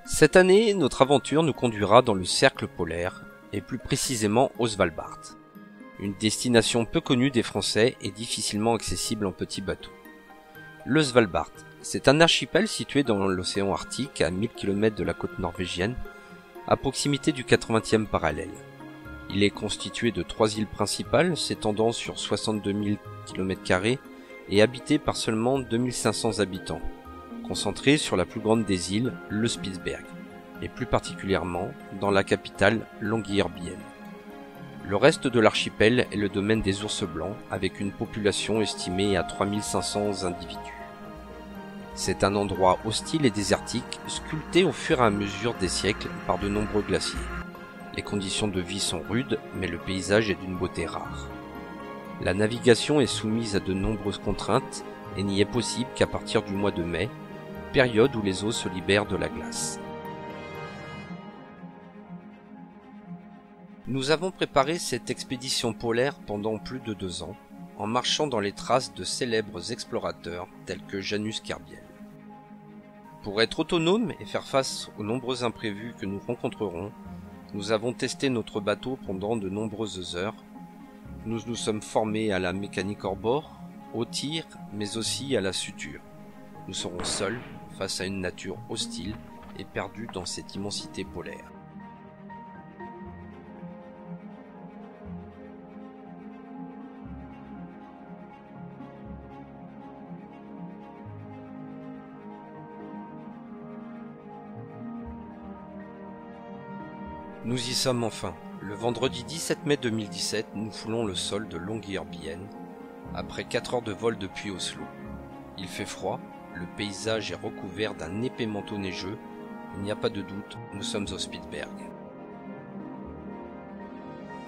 Cette année, notre aventure nous conduira dans le cercle polaire, et plus précisément au Svalbard. Une destination peu connue des Français et difficilement accessible en petit bateau. Le Svalbard, c'est un archipel situé dans l'océan Arctique à 1000 km de la côte norvégienne, à proximité du 80e parallèle. Il est constitué de 3 îles principales s'étendant sur 62 000 km² et habité par seulement 2500 habitants, concentrés sur la plus grande des îles, le Spitsberg, et plus particulièrement dans la capitale Longyearbyen. Le reste de l'archipel est le domaine des ours blancs, avec une population estimée à 3500 individus. C'est un endroit hostile et désertique, sculpté au fur et à mesure des siècles par de nombreux glaciers. Les conditions de vie sont rudes, mais le paysage est d'une beauté rare. La navigation est soumise à de nombreuses contraintes et n'y est possible qu'à partir du mois de mai, période où les eaux se libèrent de la glace. Nous avons préparé cette expédition polaire pendant plus de 2 ans, en marchant dans les traces de célèbres explorateurs tels que Janus Kerbiel. Pour être autonome et faire face aux nombreux imprévus que nous rencontrerons, nous avons testé notre bateau pendant de nombreuses heures. Nous nous sommes formés à la mécanique hors bord, au tir, mais aussi à la suture. Nous serons seuls face à une nature hostile et perdus dans cette immensité polaire. Nous y sommes enfin. Le vendredi 17 mai 2017, nous foulons le sol de Longyearbyen, après 4 heures de vol depuis Oslo. Il fait froid, le paysage est recouvert d'un épais manteau neigeux, il n'y a pas de doute, nous sommes au Spitsberg.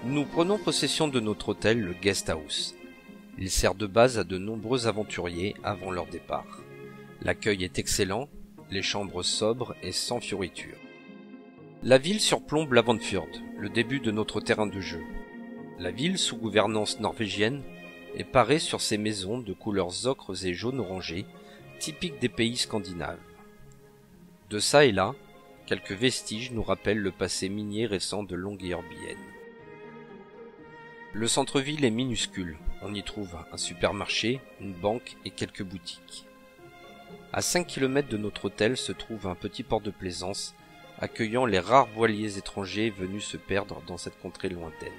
Nous prenons possession de notre hôtel, le Guest House. Il sert de base à de nombreux aventuriers avant leur départ. L'accueil est excellent, les chambres sobres et sans fioritures. La ville surplombe l'Avantfjord, le début de notre terrain de jeu. La ville, sous gouvernance norvégienne, est parée sur ses maisons de couleurs ocres et jaune orangé, typiques des pays scandinaves. De ça et là, quelques vestiges nous rappellent le passé minier récent de Longyearbyen. Le centre-ville est minuscule, on y trouve un supermarché, une banque et quelques boutiques. À 5 km de notre hôtel se trouve un petit port de plaisance, accueillant les rares voiliers étrangers venus se perdre dans cette contrée lointaine.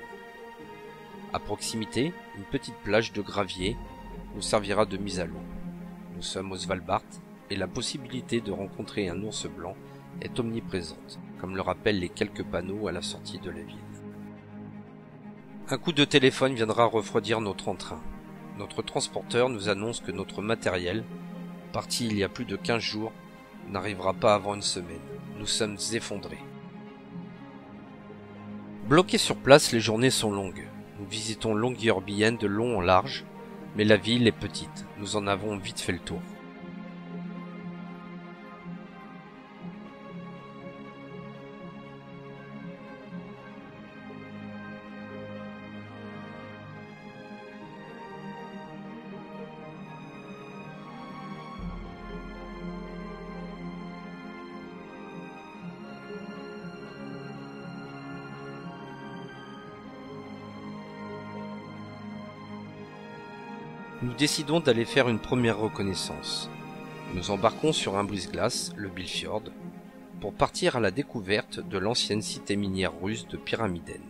À proximité, une petite plage de gravier nous servira de mise à l'eau. Nous sommes au Svalbard et la possibilité de rencontrer un ours blanc est omniprésente, comme le rappellent les quelques panneaux à la sortie de la ville. Un coup de téléphone viendra refroidir notre entrain. Notre transporteur nous annonce que notre matériel, parti il y a plus de 15 jours, n'arrivera pas avant une semaine. Nous sommes effondrés. Bloqués sur place, les journées sont longues. Nous visitons Longyearbyen de long en large, mais la ville est petite. Nous en avons vite fait le tour. Nous décidons d'aller faire une première reconnaissance. Nous embarquons sur un brise-glace, le Billfjord, pour partir à la découverte de l'ancienne cité minière russe de Pyramiden.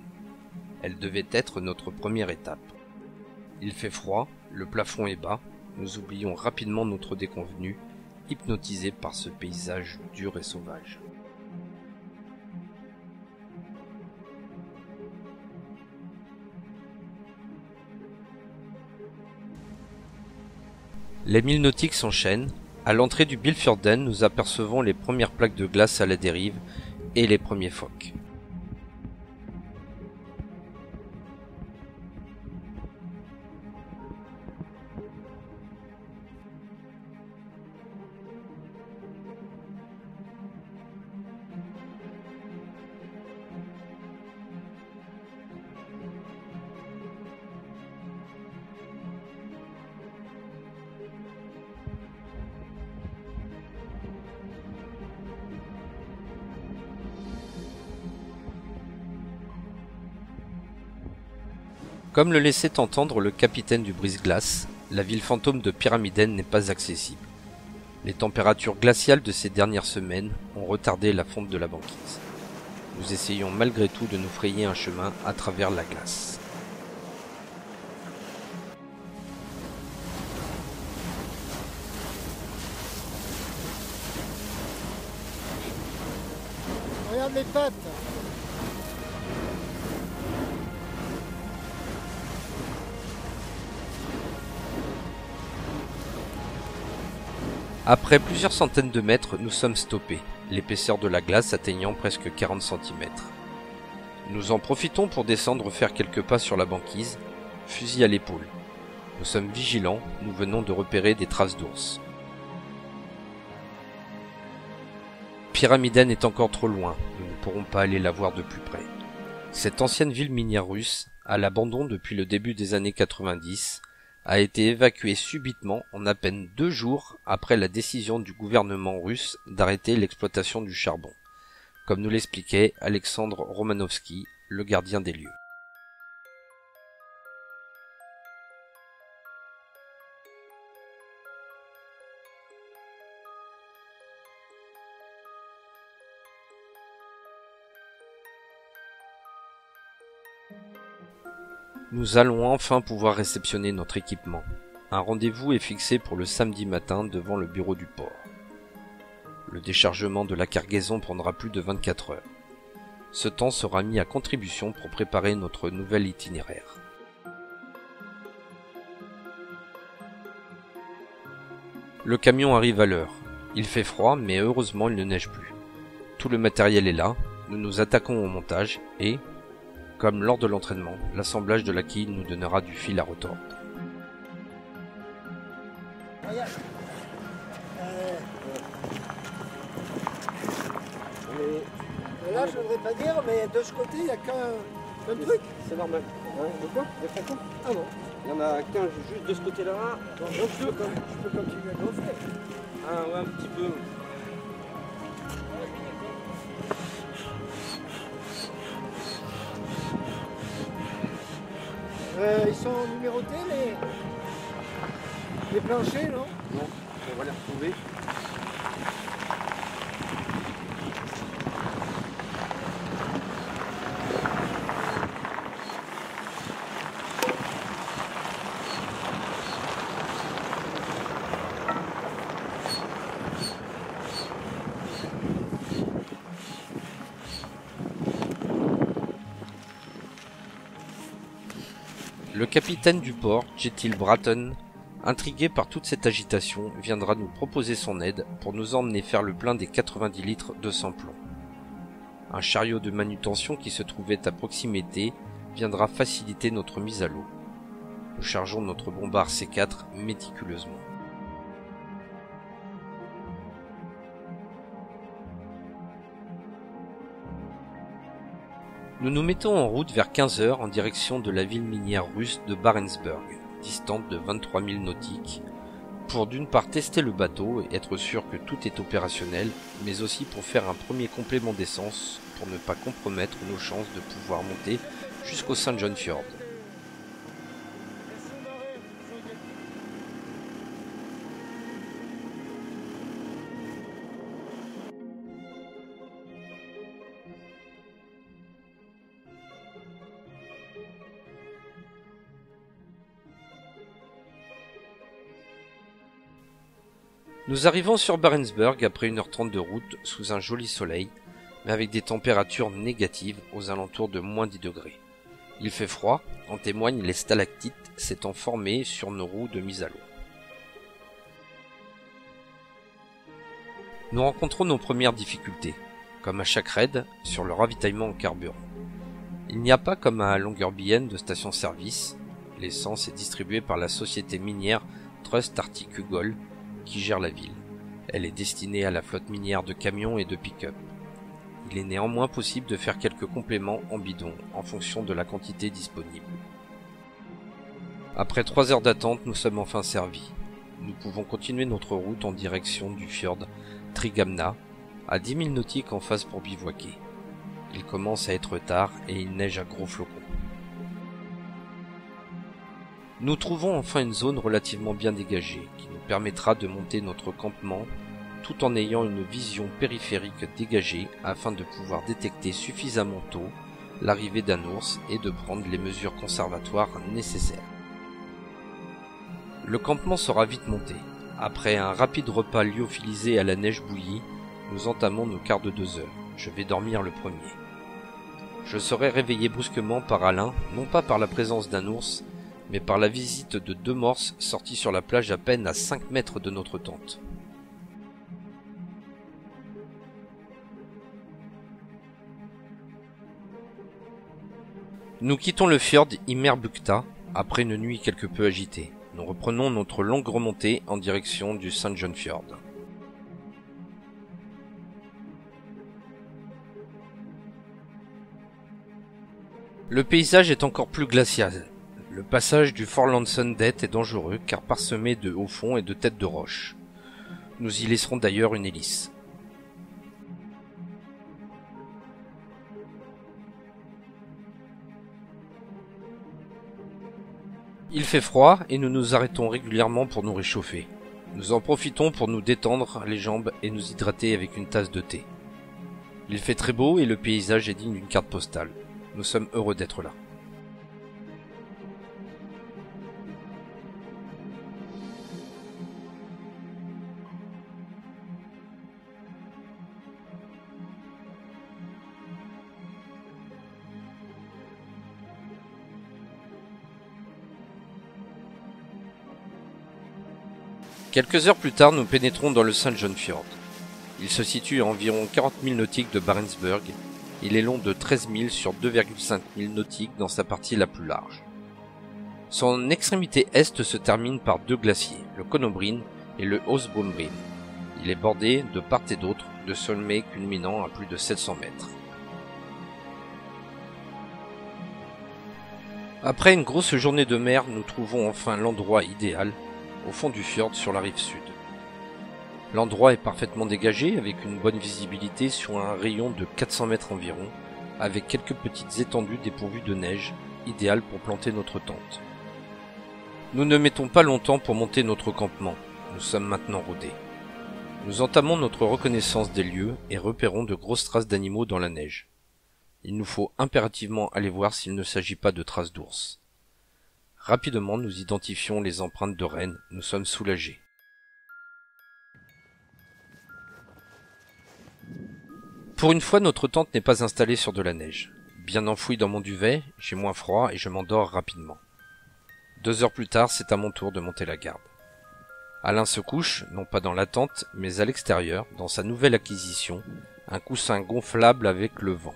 Elle devait être notre première étape. Il fait froid, le plafond est bas, nous oublions rapidement notre déconvenue, hypnotisés par ce paysage dur et sauvage. Les milles nautiques s'enchaînent. À l'entrée du Billfjorden, nous apercevons les premières plaques de glace à la dérive et les premiers phoques. Comme le laissait entendre le capitaine du brise-glace, la ville fantôme de Pyramiden n'est pas accessible. Les températures glaciales de ces dernières semaines ont retardé la fonte de la banquise. Nous essayons malgré tout de nous frayer un chemin à travers la glace. Regarde les pattes. Après plusieurs centaines de mètres, nous sommes stoppés, l'épaisseur de la glace atteignant presque 40 cm. Nous en profitons pour descendre faire quelques pas sur la banquise, fusil à l'épaule. Nous sommes vigilants, nous venons de repérer des traces d'ours. Pyramiden est encore trop loin, nous ne pourrons pas aller la voir de plus près. Cette ancienne ville minière russe, à l'abandon depuis le début des années 90, a été évacuée subitement en à peine 2 jours après la décision du gouvernement russe d'arrêter l'exploitation du charbon, comme nous l'expliquait Alexandre Romanovski, le gardien des lieux. Nous allons enfin pouvoir réceptionner notre équipement. Un rendez-vous est fixé pour le samedi matin devant le bureau du port. Le déchargement de la cargaison prendra plus de 24 heures. Ce temps sera mis à contribution pour préparer notre nouvel itinéraire. Le camion arrive à l'heure. Il fait froid, mais heureusement il ne neige plus. Tout le matériel est là, nous nous attaquons au montage et, comme lors de l'entraînement, l'assemblage de la quille nous donnera du fil à retordre. Regarde. Là, je voudrais pas dire, mais de ce côté, il n'y a qu'un truc. C'est normal. De quoi? Des flacons? Ah bon? Il y en a qu'un juste de ce côté-là. Donc, je peux continuer à gonfler. Ah ouais, un petit peu. Ils sont numérotés, les planchers, non? Non, on va les retrouver. Le capitaine du port, Kjetil Bratton, intrigué par toute cette agitation, viendra nous proposer son aide pour nous emmener faire le plein des 90 litres de sans-plomb. Un chariot de manutention qui se trouvait à proximité viendra faciliter notre mise à l'eau. Nous chargeons notre bombard C4 méticuleusement. Nous nous mettons en route vers 15 heures en direction de la ville minière russe de Barentsburg, distante de 23 000 nautiques, pour d'une part tester le bateau et être sûr que tout est opérationnel, mais aussi pour faire un premier complément d'essence pour ne pas compromettre nos chances de pouvoir monter jusqu'au St. John Fjord. Nous arrivons sur Barentsburg après 1h30 de route sous un joli soleil, mais avec des températures négatives aux alentours de moins 10 degrés. Il fait froid, en témoignent les stalactites s'étant formées sur nos roues de mise à l'eau. Nous rencontrons nos premières difficultés, comme à chaque raid, sur le ravitaillement en carburant. Il n'y a pas comme à Longyearbyen de station-service, l'essence est distribuée par la société minière Trust Arctic Ugol, qui gère la ville. Elle est destinée à la flotte minière de camions et de pick-up. Il est néanmoins possible de faire quelques compléments en bidon en fonction de la quantité disponible. Après 3 heures d'attente, nous sommes enfin servis. Nous pouvons continuer notre route en direction du fjord Trigamna, à 10 000 nautiques en face pour bivouaquer. Il commence à être tard et il neige à gros flocons. Nous trouvons enfin une zone relativement bien dégagée, qui nous permettra de monter notre campement tout en ayant une vision périphérique dégagée afin de pouvoir détecter suffisamment tôt l'arrivée d'un ours et de prendre les mesures conservatoires nécessaires. Le campement sera vite monté. Après un rapide repas lyophilisé à la neige bouillie, nous entamons nos quarts de 2 heures. Je vais dormir le premier. Je serai réveillé brusquement par Alain, non pas par la présence d'un ours, mais par la visite de 2 morses sortis sur la plage à peine à 5 mètres de notre tente. Nous quittons le fjord Immerbukta après une nuit quelque peu agitée. Nous reprenons notre longue remontée en direction du St. John Fjord. Le paysage est encore plus glacial. Le passage du Forland Sundet est dangereux car parsemé de hauts fonds et de têtes de roches. Nous y laisserons d'ailleurs une hélice. Il fait froid et nous nous arrêtons régulièrement pour nous réchauffer. Nous en profitons pour nous détendre les jambes et nous hydrater avec une tasse de thé. Il fait très beau et le paysage est digne d'une carte postale. Nous sommes heureux d'être là. Quelques heures plus tard, nous pénétrons dans le St. John Fjord. Il se situe à environ 40 000 nautiques de Barentsburg. Il est long de 13 000 sur 2,5 000 nautiques dans sa partie la plus large. Son extrémité est se termine par 2 glaciers, le Conobrin et le Hosbombreen. Il est bordé de part et d'autre de sommets culminant à plus de 700 mètres. Après une grosse journée de mer, nous trouvons enfin l'endroit idéal, au fond du fjord sur la rive sud. L'endroit est parfaitement dégagé avec une bonne visibilité sur un rayon de 400 mètres environ, avec quelques petites étendues dépourvues de neige, idéales pour planter notre tente. Nous ne mettons pas longtemps pour monter notre campement, nous sommes maintenant rodés. Nous entamons notre reconnaissance des lieux et repérons de grosses traces d'animaux dans la neige. Il nous faut impérativement aller voir s'il ne s'agit pas de traces d'ours. Rapidement, nous identifions les empreintes de rennes, nous sommes soulagés. Pour une fois, notre tente n'est pas installée sur de la neige. Bien enfoui dans mon duvet, j'ai moins froid et je m'endors rapidement. 2 heures plus tard, c'est à mon tour de monter la garde. Alain se couche, non pas dans la tente, mais à l'extérieur, dans sa nouvelle acquisition, un coussin gonflable avec le vent.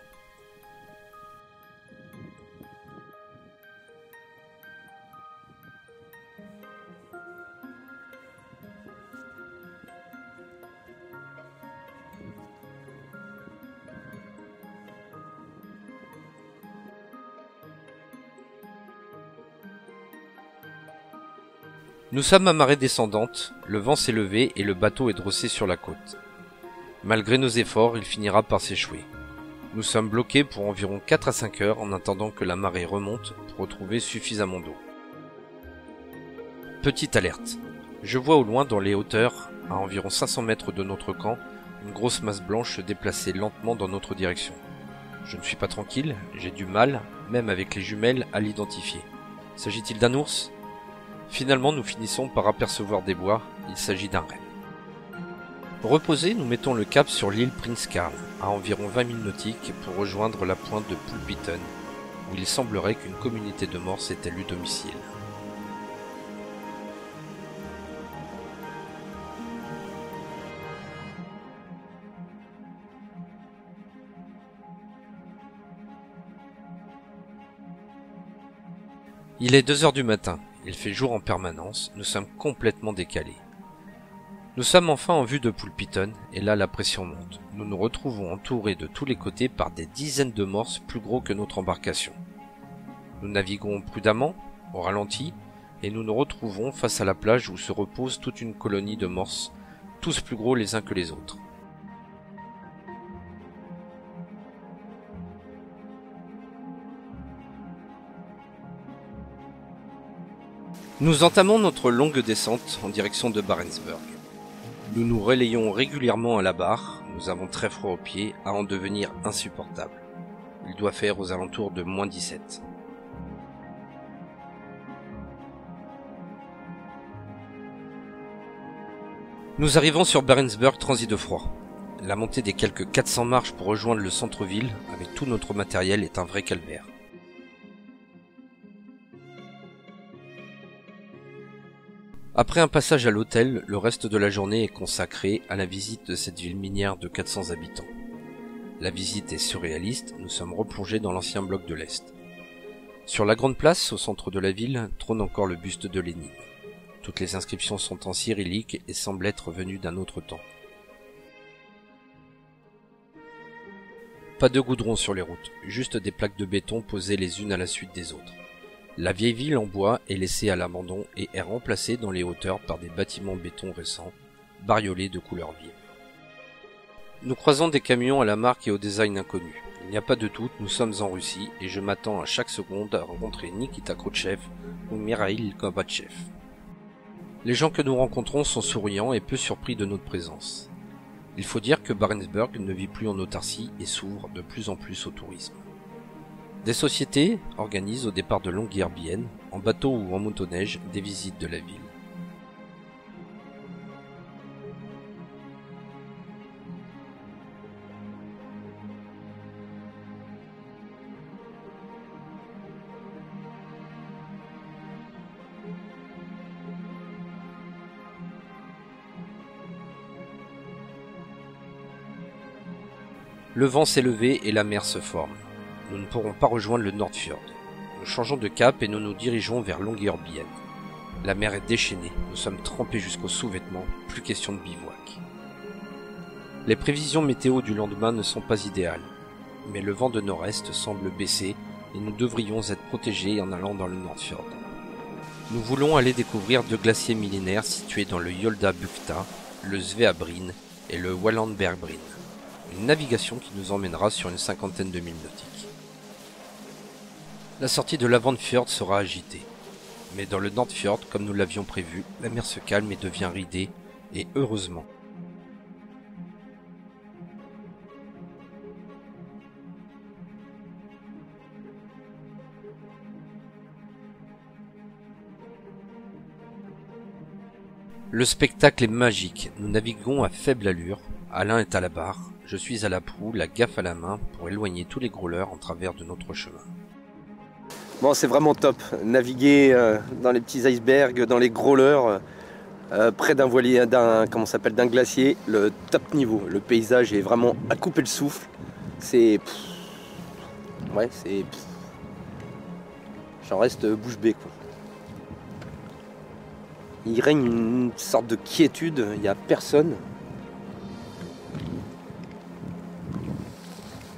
Nous sommes à marée descendante, le vent s'est levé et le bateau est drossé sur la côte. Malgré nos efforts, il finira par s'échouer. Nous sommes bloqués pour environ 4 à 5 heures en attendant que la marée remonte pour retrouver suffisamment d'eau. Petite alerte. Je vois au loin dans les hauteurs, à environ 500 mètres de notre camp, une grosse masse blanche se déplacer lentement dans notre direction. Je ne suis pas tranquille, j'ai du mal, même avec les jumelles, à l'identifier. S'agit-il d'un ours ? Finalement, nous finissons par apercevoir des bois, il s'agit d'un renne. Reposés, nous mettons le cap sur l'île Prince Karl, à environ 20 000 nautiques, pour rejoindre la pointe de Pulpitten, où il semblerait qu'une communauté de morses ait élu domicile. Il est 2 heures du matin, il fait jour en permanence, nous sommes complètement décalés. Nous sommes enfin en vue de Pulpitten, et là la pression monte. Nous nous retrouvons entourés de tous les côtés par des dizaines de morses plus gros que notre embarcation. Nous naviguons prudemment, au ralenti, et nous nous retrouvons face à la plage où se repose toute une colonie de morses, tous plus gros les uns que les autres. Nous entamons notre longue descente en direction de Barentsburg. Nous nous relayons régulièrement à la barre, nous avons très froid aux pieds, à en devenir insupportable. Il doit faire aux alentours de -17. Nous arrivons sur Barentsburg transi de froid. La montée des quelques 400 marches pour rejoindre le centre-ville avec tout notre matériel est un vrai calvaire. Après un passage à l'hôtel, le reste de la journée est consacré à la visite de cette ville minière de 400 habitants. La visite est surréaliste, nous sommes replongés dans l'ancien bloc de l'Est. Sur la grande place, au centre de la ville, trône encore le buste de Lénine. Toutes les inscriptions sont en cyrillique et semblent être venues d'un autre temps. Pas de goudron sur les routes, juste des plaques de béton posées les unes à la suite des autres. La vieille ville en bois est laissée à l'abandon et est remplacée dans les hauteurs par des bâtiments béton récents, bariolés de couleurs vives. Nous croisons des camions à la marque et au design inconnu. Il n'y a pas de doute, nous sommes en Russie et je m'attends à chaque seconde à rencontrer Nikita Khrouchtchev ou Mikhaïl Gorbatchev. Les gens que nous rencontrons sont souriants et peu surpris de notre présence. Il faut dire que Barentsburg ne vit plus en autarcie et s'ouvre de plus en plus au tourisme. Des sociétés organisent au départ de Longyearbyen, en bateau ou en motoneige, des visites de la ville. Le vent s'est levé et la mer se forme. Nous ne pourrons pas rejoindre le Nordfjord. Nous changeons de cap et nous nous dirigeons vers Longyearbyen. La mer est déchaînée, nous sommes trempés jusqu'aux sous-vêtements, plus question de bivouac. Les prévisions météo du lendemain ne sont pas idéales, mais le vent de nord-est semble baisser et nous devrions être protégés en allant dans le Nordfjord. Nous voulons aller découvrir 2 glaciers millénaires situés dans le Jolda-Bukta, le Sveabrin et le Wallenbergbrin. Une navigation qui nous emmènera sur une 50aine de milles nautiques. La sortie de l'Avandfjord sera agitée. Mais dans le Nordfjord, comme nous l'avions prévu, la mer se calme et devient ridée, et heureusement. Le spectacle est magique, nous naviguons à faible allure, Alain est à la barre, je suis à la proue, la gaffe à la main pour éloigner tous les grôleurs en travers de notre chemin. Bon, c'est vraiment top. Naviguer dans les petits icebergs, dans les growlers, près d'un voilier, d'un glacier, le top niveau. Le paysage est vraiment à couper le souffle. C'est, ouais, c'est, j'en reste bouche bée, quoi. Il règne une sorte de quiétude. Il n'y a personne.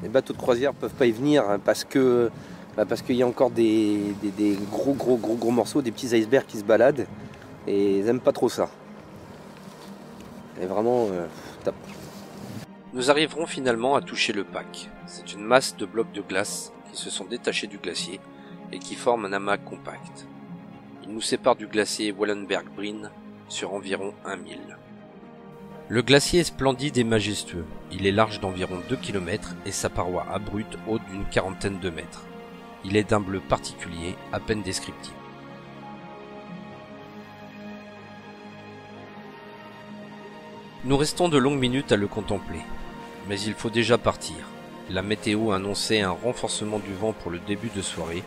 Les bateaux de croisière peuvent pas y venir parce qu'il y a encore des gros morceaux, des petits icebergs qui se baladent et ils aiment pas trop ça. Et vraiment top. Nous arriverons finalement à toucher le pack. C'est une masse de blocs de glace qui se sont détachés du glacier et qui forment un amas compact. Il nous sépare du glacier Wallenbergbrin sur environ 1 mille. Le glacier est splendide et majestueux. Il est large d'environ 2 km et sa paroi abrupte haute d'une 40aine de mètres. Il est d'un bleu particulier, à peine descriptible. Nous restons de longues minutes à le contempler. Mais il faut déjà partir. La météo annonçait un renforcement du vent pour le début de soirée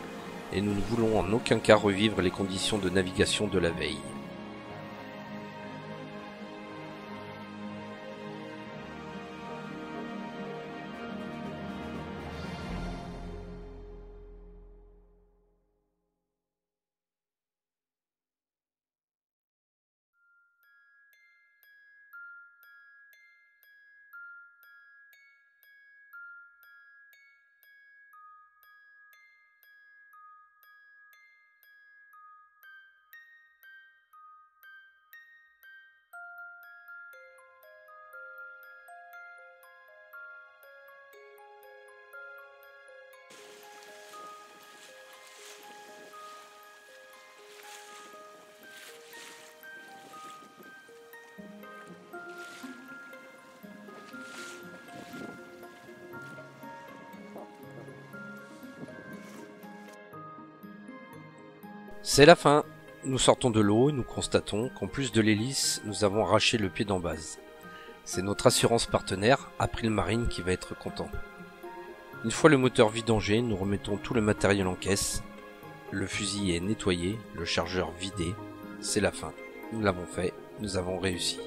et nous ne voulons en aucun cas revivre les conditions de navigation de la veille. C'est la fin. Nous sortons de l'eau et nous constatons qu'en plus de l'hélice, nous avons arraché le pied d'embase. C'est notre assurance partenaire, April Marine, qui va être content. Une fois le moteur vidangé, nous remettons tout le matériel en caisse. Le fusil est nettoyé, le chargeur vidé. C'est la fin. Nous l'avons fait, nous avons réussi.